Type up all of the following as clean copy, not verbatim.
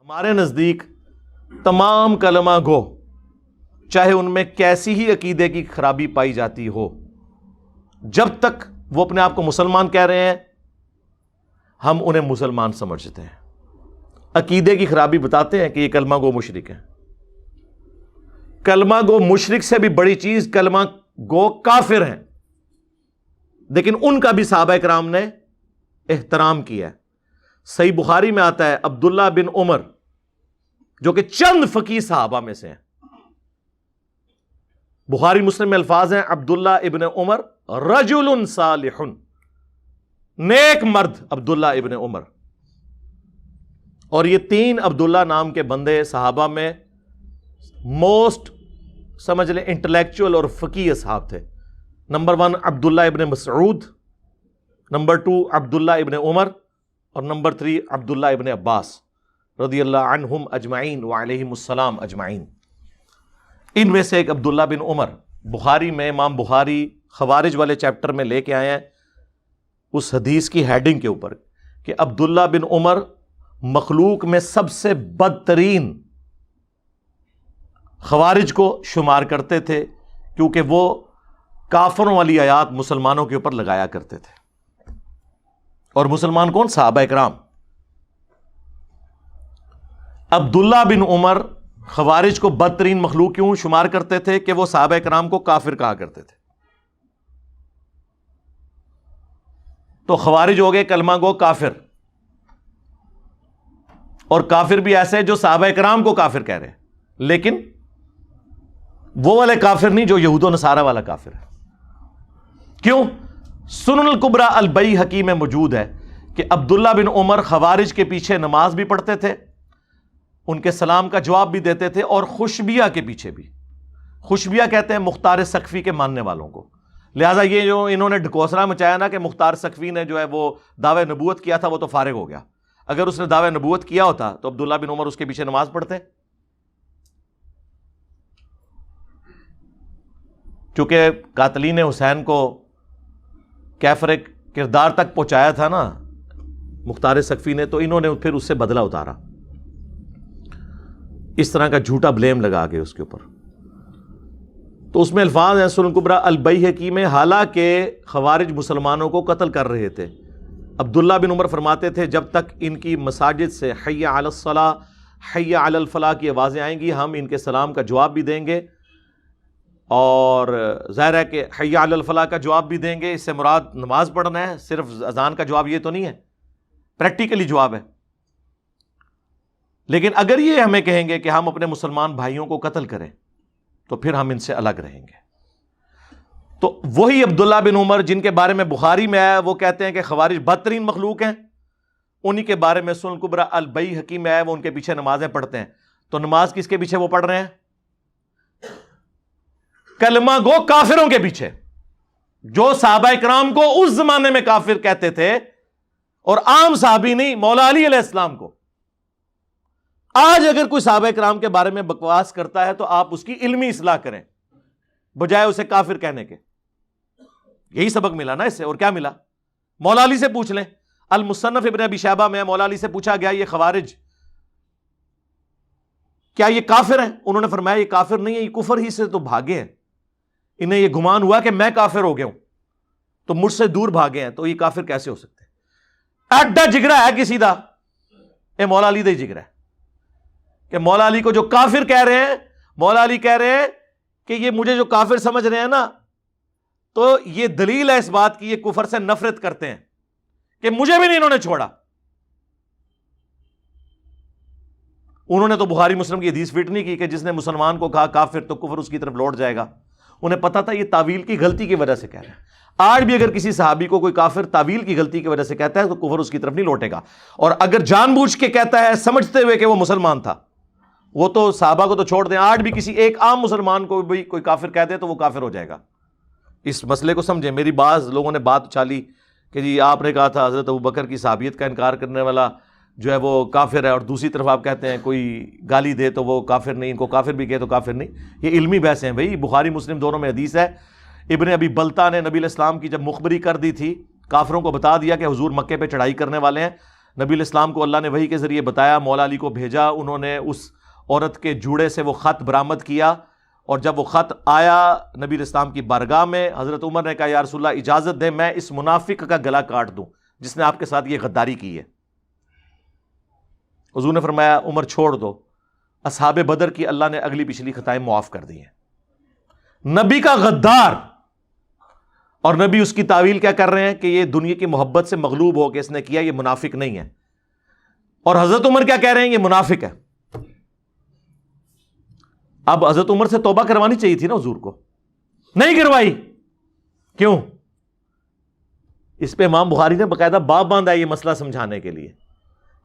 ہمارے نزدیک تمام کلمہ گو چاہے ان میں کیسی ہی عقیدے کی خرابی پائی جاتی ہو، جب تک وہ اپنے آپ کو مسلمان کہہ رہے ہیں ہم انہیں مسلمان سمجھتے ہیں۔ عقیدے کی خرابی بتاتے ہیں کہ یہ کلمہ گو مشرک ہیں۔ کلمہ گو مشرک سے بھی بڑی چیز کلمہ گو کافر ہیں، لیکن ان کا بھی صحابہ کرام نے احترام کیا ہے۔ صحیح بخاری میں آتا ہے عبداللہ بن عمر جو کہ چند فقیہ صحابہ میں سے ہیں، بخاری مسلم میں الفاظ ہیں عبداللہ ابن عمر رجل صالح، نیک مرد عبداللہ ابن عمر۔ اور یہ تین عبداللہ نام کے بندے صحابہ میں موسٹ سمجھ لیں انٹلیکچوئل اور فقیہ صحاب تھے۔ نمبر 1 عبداللہ ابن مسعود، نمبر 2 عبداللہ ابن عمر، اور نمبر 3 عبداللہ ابن عباس رضی اللہ عنہم اجمعین وعلیہم السلام اجمعین۔ ان میں سے ایک عبداللہ بن عمر بخاری میں امام بخاری خوارج والے چیپٹر میں لے کے آئے ہیں اس حدیث کی ہیڈنگ کے اوپر کہ عبداللہ بن عمر مخلوق میں سب سے بدترین خوارج کو شمار کرتے تھے، کیونکہ وہ کافروں والی آیات مسلمانوں کے اوپر لگایا کرتے تھے۔ اور مسلمان کون؟ صحابہ کرام۔ عبداللہ بن عمر خوارج کو بدترین مخلوق کیوں شمار کرتے تھے؟ کہ وہ صحابہ کرام کو کافر کہا کرتے تھے۔ تو خوارج ہو گئے کلمہ گو کافر، اور کافر بھی ایسے جو صحابہ کرام کو کافر کہہ رہے ہیں، لیکن وہ والے کافر نہیں جو یہود و نصارہ والا کافر ہے۔ کیوں؟ سنن الکبری البیہقی میں موجود ہے کہ عبداللہ بن عمر خوارج کے پیچھے نماز بھی پڑھتے تھے، ان کے سلام کا جواب بھی دیتے تھے، اور خوشبیہ کے پیچھے بھی۔ خوشبیہ کہتے ہیں مختار سقفی کے ماننے والوں کو۔ لہٰذا یہ جو انہوں نے ڈھکوسلا مچایا نا کہ مختار سقفی نے جو ہے وہ دعوی نبوت کیا تھا، وہ تو فارغ ہو گیا۔ اگر اس نے دعوی نبوت کیا ہوتا تو عبداللہ بن عمر اس کے پیچھے نماز پڑھتے؟ چونکہ قاتلین حسین کو کیفر کردار تک پہنچایا تھا نا مختار سقفی نے، تو انہوں نے پھر اس سے بدلہ اتارا، اس طرح کا جھوٹا بلیم لگا کے اس کے اوپر۔ تو اس میں الفاظ ہیں سنن الکبری البیہقی میں، حالانکہ خوارج مسلمانوں کو قتل کر رہے تھے، عبداللہ بن عمر فرماتے تھے جب تک ان کی مساجد سے حی علی الصلاۃ حی علی الفلاح کی آوازیں آئیں گی ہم ان کے سلام کا جواب بھی دیں گے، اور ظاہر ہے کہ حی علی الفلاح کا جواب بھی دیں گے، اس سے مراد نماز پڑھنا ہے، صرف اذان کا جواب یہ تو نہیں ہے، پریکٹیکلی جواب ہے۔ لیکن اگر یہ ہمیں کہیں گے کہ ہم اپنے مسلمان بھائیوں کو قتل کریں تو پھر ہم ان سے الگ رہیں گے۔ تو وہی عبداللہ بن عمر جن کے بارے میں بخاری میں آیا وہ کہتے ہیں کہ خوارج بدترین مخلوق ہیں، انہی کے بارے میں سنن الکبری البیہقی میں آیا وہ ان کے پیچھے نمازیں پڑھتے ہیں۔ تو نماز کس کے پیچھے وہ پڑھ رہے ہیں؟ کلمہ گو کافروں کے پیچھے، جو صحابہ کرام کو اس زمانے میں کافر کہتے تھے، اور عام صحابی نہیں، مولا علی علیہ السلام کو۔ آج اگر کوئی صحابہ کرام کے بارے میں بکواس کرتا ہے تو آپ اس کی علمی اصلاح کریں بجائے اسے کافر کہنے کے۔ یہی سبق ملا نا اس سے، اور کیا ملا؟ مولا علی سے پوچھ لیں، المصنف ابن ابی شیبہ میں مولا علی سے پوچھا گیا یہ خوارج کیا یہ کافر ہیں؟ انہوں نے فرمایا یہ کافر نہیں ہے، یہ کفر ہی سے تو بھاگے ہیں، انہیں یہ گمان ہوا کہ میں کافر ہو گیا ہوں تو مجھ سے دور بھاگے ہیں، تو یہ کافر کیسے ہو سکتے ہیں؟ ایڈا جگرا ہے کسی دا، اے مولا علی دا ہی جگرا ہے کہ مولا علی کو جو کافر کہہ رہے ہیں، مولا علی کہہ رہے ہیں کہ یہ مجھے جو کافر سمجھ رہے ہیں نا، تو یہ دلیل ہے اس بات کی یہ کفر سے نفرت کرتے ہیں کہ مجھے بھی نہیں انہوں نے چھوڑا۔ انہوں نے تو بخاری مسلم کی حدیث فٹ نہیں کی کہ جس نے مسلمان کو کہا کافر تو کفر اس کی طرف لوٹ جائے گا۔ انہیں پتا تھا یہ تعویل کی غلطی کی وجہ سے کہہ رہے ہیں۔ آج بھی اگر کسی صحابی کو کوئی کافر تعویل کی غلطی کی وجہ سے کہتا ہے تو کفر اس کی طرف نہیں لوٹے گا، اور اگر جان بوجھ کے کہتا ہے سمجھتے ہوئے کہ وہ مسلمان تھا، وہ تو صحابہ کو تو چھوڑ دیں، آج بھی کسی ایک عام مسلمان کو بھی کوئی کافر کہہ دے تو وہ کافر ہو جائے گا۔ اس مسئلے کو سمجھیں۔ میری بعض لوگوں نے بات اچھالی کہ جی آپ نے کہا تھا حضرت ابوبکر کی صحابیت کا انکار کرنے والا جو ہے وہ کافر ہے، اور دوسری طرف آپ کہتے ہیں کوئی گالی دے تو وہ کافر نہیں، ان کو کافر بھی کہے تو کافر نہیں۔ یہ علمی بحثیں ہیں بھائی، بخاری مسلم دونوں میں حدیث ہے۔ ابن ابی بلتہ نے نبی علیہ السلام کی جب مخبری کر دی تھی، کافروں کو بتا دیا کہ حضور مکے پہ چڑھائی کرنے والے ہیں، نبی علیہ السلام کو اللہ نے وحی کے ذریعے بتایا، مولا علی کو بھیجا، انہوں نے اس عورت کے جوڑے سے وہ خط برآمد کیا، اور جب وہ خط آیا نبی علیہ السلام کی بارگاہ میں، حضرت عمر نے کہا یا رسول اللہ اجازت دیں میں اس منافق کا گلا کاٹ دوں جس نے آپ کے ساتھ یہ غداری کی ہے۔ حضور نے فرمایا عمر چھوڑ دو، اصحاب بدر کی اللہ نے اگلی پچھلی خطائیں معاف کر دی ہیں۔ نبی کا غدار، اور نبی اس کی تعویل کیا کر رہے ہیں کہ یہ دنیا کی محبت سے مغلوب ہو کے اس نے کیا، یہ منافق نہیں ہے۔ اور حضرت عمر کیا کہہ رہے ہیں؟ یہ منافق ہے۔ اب حضرت عمر سے توبہ کروانی چاہیے تھی نا حضور کو، نہیں کروائی، کیوں؟ اس پہ امام بخاری نے باقاعدہ باب باندھا ہے یہ مسئلہ سمجھانے کے لیے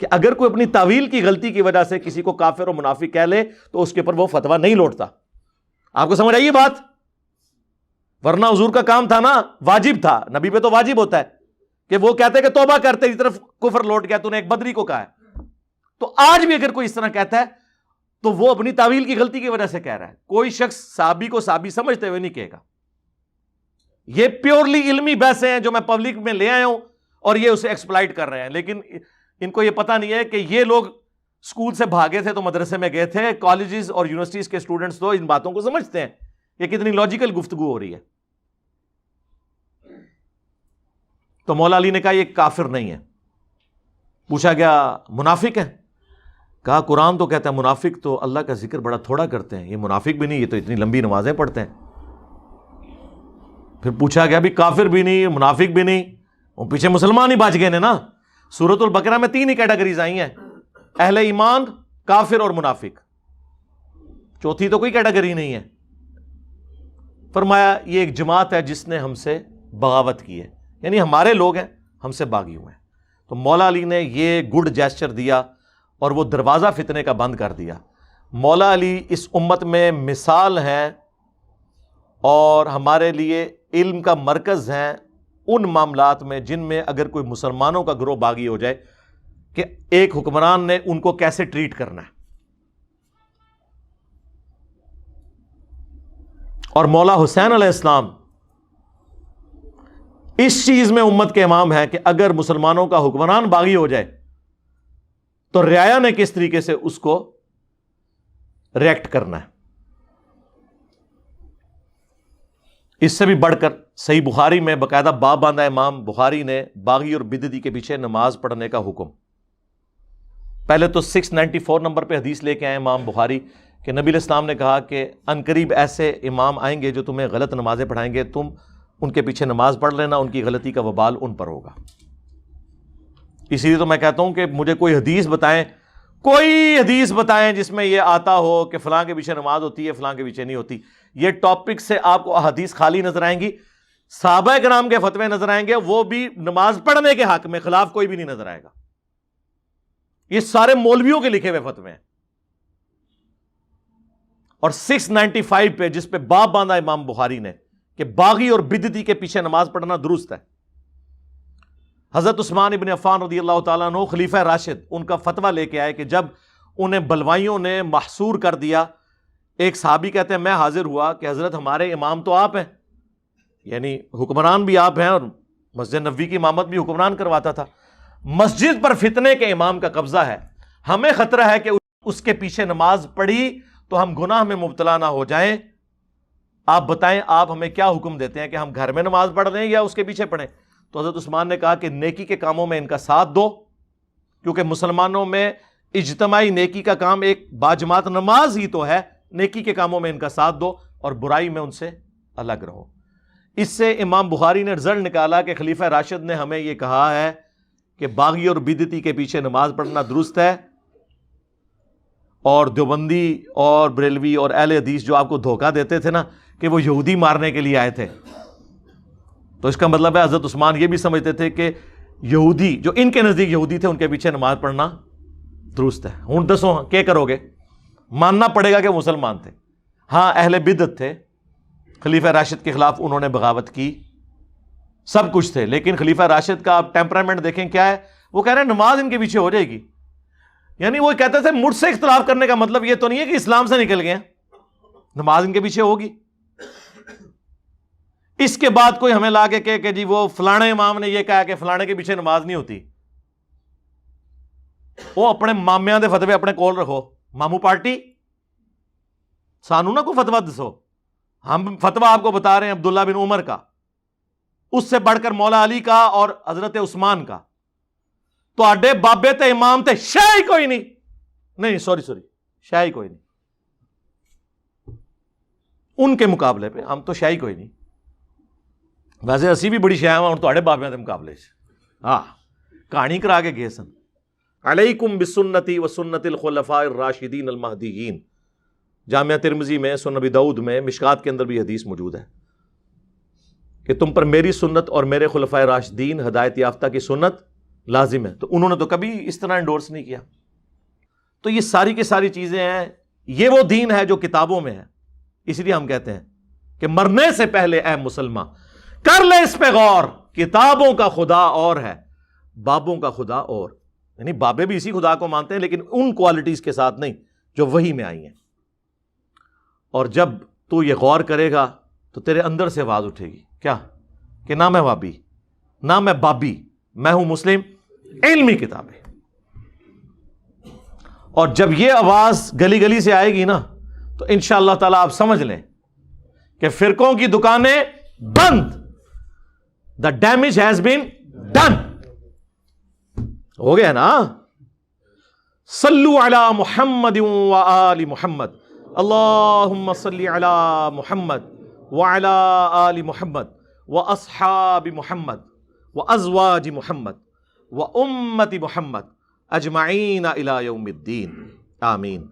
کہ اگر کوئی اپنی تعویل کی غلطی کی وجہ سے کسی کو کافر اور منافق کہہ لے تو اس کے اوپر وہ فتویٰ نہیں لوٹتا۔ آپ کو سمجھ آئی بات؟ ورنہ حضور کا کام تھا نا، واجب تھا، نبی پہ تو واجب ہوتا ہے کہ وہ کہتے کہ توبہ کرتے اس طرف کفر لوٹ گیا، تو نے ایک بدری کو کہا ہے۔ تو آج بھی اگر کوئی اس طرح کہتا ہے تو وہ اپنی تعویل کی غلطی کی وجہ سے کہہ رہا ہے۔ کوئی شخص صحابی کو صحابی سمجھتے ہوئے نہیں کہے گا۔ یہ پیورلی علمی بحثیں ہیں جو میں پبلک میں لے آیا ہوں اور یہ اسے ایکسپلائٹ کر رہے ہیں، لیکن ان کو یہ پتہ نہیں ہے کہ یہ لوگ اسکول سے بھاگے تھے تو مدرسے میں گئے تھے، کالجز اور یونیورسٹیز کے اسٹوڈنٹس تو ان باتوں کو سمجھتے ہیں۔ یہ کتنی لاجیکل گفتگو ہو رہی ہے۔ تو مولا علی نے کہا یہ کافر نہیں ہے۔ پوچھا گیا منافق ہے؟ کہا قرآن تو کہتا ہے منافق تو اللہ کا ذکر بڑا تھوڑا کرتے ہیں، یہ منافق بھی نہیں، یہ تو اتنی لمبی نمازیں پڑھتے ہیں۔ پھر پوچھا گیا بھی کافر بھی نہیں منافق بھی نہیں، وہ پیچھے مسلمان ہی بچ گئے نا۔ سورۃ البقرہ میں 3 ہی کیٹیگریز آئی ہیں، اہل ایمان، کافر اور منافق، چوتھی تو کوئی کیٹیگری نہیں ہے۔ فرمایا یہ ایک جماعت ہے جس نے ہم سے بغاوت کی ہے، یعنی ہمارے لوگ ہیں، ہم سے باغی ہوئے ہیں۔ تو مولا علی نے یہ گڈ جیسچر دیا اور وہ دروازہ فتنے کا بند کر دیا۔ مولا علی اس امت میں مثال ہیں اور ہمارے لیے علم کا مرکز ہیں ان معاملات میں جن میں اگر کوئی مسلمانوں کا گروہ باغی ہو جائے کہ ایک حکمران نے ان کو کیسے ٹریٹ کرنا ہے۔ اور مولا حسین علیہ السلام اس چیز میں امت کے امام ہے کہ اگر مسلمانوں کا حکمران باغی ہو جائے تو رعایا نے کس طریقے سے اس کو ریئیکٹ کرنا ہے۔ اس سے بھی بڑھ کر صحیح بخاری میں باقاعدہ باب باندھا امام بخاری نے باغی اور بدعتی کے پیچھے نماز پڑھنے کا حکم۔ پہلے تو 694 نمبر پہ حدیث لے کے آئے امام بخاری کہ نبی علیہ السلام نے کہا کہ عنقریب ایسے امام آئیں گے جو تمہیں غلط نمازیں پڑھائیں گے، تم ان کے پیچھے نماز پڑھ لینا، ان کی غلطی کا وبال ان پر ہوگا۔ اسی لیے تو میں کہتا ہوں کہ مجھے کوئی حدیث بتائیں، کوئی حدیث بتائیں جس میں یہ آتا ہو کہ فلاں کے پیچھے نماز ہوتی ہے، فلاں کے پیچھے نہیں ہوتی۔ یہ ٹاپک سے آپ کو حدیث خالی نظر آئیں گی، صحابہ کرام کے فتوے نظر آئیں گے، وہ بھی نماز پڑھنے کے حق میں خلاف کوئی بھی نہیں نظر آئے گا۔ یہ سارے مولویوں کے لکھے ہوئے فتوے ہیں۔ اور 695 پہ جس پہ باب باندھا امام بخاری نے کہ باغی اور بدعتی کے پیچھے نماز پڑھنا درست ہے، حضرت عثمان ابن عفان رضی اللہ تعالیٰ عنہ خلیفہ راشد ان کا فتویٰ لے کے آئے کہ جب انہیں بلوائیوں نے محصور کر دیا، ایک صحابی کہتے ہیں میں حاضر ہوا کہ حضرت ہمارے امام تو آپ ہیں، یعنی حکمران بھی آپ ہیں، اور مسجد نبوی کی امامت بھی حکمران کرواتا تھا، مسجد پر فتنے کے امام کا قبضہ ہے، ہمیں خطرہ ہے کہ اس کے پیچھے نماز پڑھی تو ہم گناہ میں مبتلا نہ ہو جائیں، آپ بتائیں آپ ہمیں کیا حکم دیتے ہیں کہ ہم گھر میں نماز پڑھ دیں یا اس کے پیچھے پڑھیں؟ تو حضرت عثمان نے کہا کہ نیکی کے کاموں میں ان کا ساتھ دو، کیونکہ مسلمانوں میں اجتماعی نیکی کا کام ایک باجماعت نماز ہی تو ہے، نیکی کے کاموں میں ان کا ساتھ دو اور برائی میں ان سے الگ رہو۔ اس سے امام بخاری نے رزلٹ نکالا کہ خلیفہ راشد نے ہمیں یہ کہا ہے کہ باغی اور بدعتی کے پیچھے نماز پڑھنا درست ہے، اور دیوبندی اور بریلوی اور اہل حدیث جو آپ کو دھوکہ دیتے تھے نا کہ وہ یہودی مارنے کے لیے آئے تھے، تو اس کا مطلب ہے حضرت عثمان یہ بھی سمجھتے تھے کہ یہودی جو ان کے نزدیک یہودی تھے ان کے پیچھے نماز پڑھنا درست ہے۔ ہوں دسو کیا کرو گے؟ ماننا پڑے گا کہ مسلمان تھے، ہاں اہل بدعت تھے، خلیفہ راشد کے خلاف انہوں نے بغاوت کی، سب کچھ تھے، لیکن خلیفہ راشد کا آپ ٹیمپرامنٹ دیکھیں کیا ہے، وہ کہہ رہے ہیں نماز ان کے پیچھے ہو جائے گی، یعنی وہ کہتے تھے مجھ سے اختلاف کرنے کا مطلب یہ تو نہیں ہے کہ اسلام سے نکل گئے، نماز ان کے پیچھے ہوگی۔ اس کے بعد کوئی ہمیں لا کے کہ جی وہ فلانے امام نے یہ کہا کہ فلانے کے پیچھے نماز نہیں ہوتی، وہ اپنے مامیاں دے فتوے اپنے کول رکھو، مامو پارٹی سانو نہ کوئی فتوا دسو، ہم فتوا آپ کو بتا رہے ہیں عبداللہ بن عمر کا، اس سے بڑھ کر مولا علی کا اور حضرت عثمان کا. تو آڈے بابے تے امام تے شے ہی کوئی نہیں سوری شے ہی کوئی نہیں، ان کے مقابلے پہ ہم تو شے ہی کوئی نہیں. ویسے اسی بھی بڑی شے ہوں تواڈے بابیاں دے مقابلے چ. ہاں کہانی کرا کے گئے سن. علیکم بسنتی و سنت الخلفاء الراشدین المہدیین. جامعہ ترمذی میں، سنن ابی داؤد میں، مشکات کے اندر بھی حدیث موجود ہے کہ تم پر میری سنت اور میرے خلفائے راشدین ہدایت یافتہ کی سنت لازم ہے. تو انہوں نے تو کبھی اس طرح انڈورس نہیں کیا. تو یہ ساری کی ساری چیزیں ہیں، یہ وہ دین ہے جو کتابوں میں ہے. اس لیے ہم کہتے ہیں کہ مرنے سے پہلے اے مسلمان کر لے اس پہ غور، کتابوں کا خدا اور ہے، بابوں کا خدا اور. یعنی بابے بھی اسی خدا کو مانتے ہیں لیکن ان کوالٹیز کے ساتھ نہیں جو وحی میں آئی ہیں. اور جب تو یہ غور کرے گا تو تیرے اندر سے آواز اٹھے گی کیا کہ نہ میں وابی نہ میں بابی، میں ہوں مسلم علمی کتابیں. اور جب یہ آواز گلی گلی سے آئے گی نا تو انشاءاللہ تعالی آپ سمجھ لیں کہ فرقوں کی دکانیں بند. The damage has been done. ہو گیا نا. صلو علی محمد و آل محمد. اللہم صلی علی محمد وعلی آل محمد واصحاب محمد وازواج محمد وامت محمد اجمعین الی یوم الدین. آمین.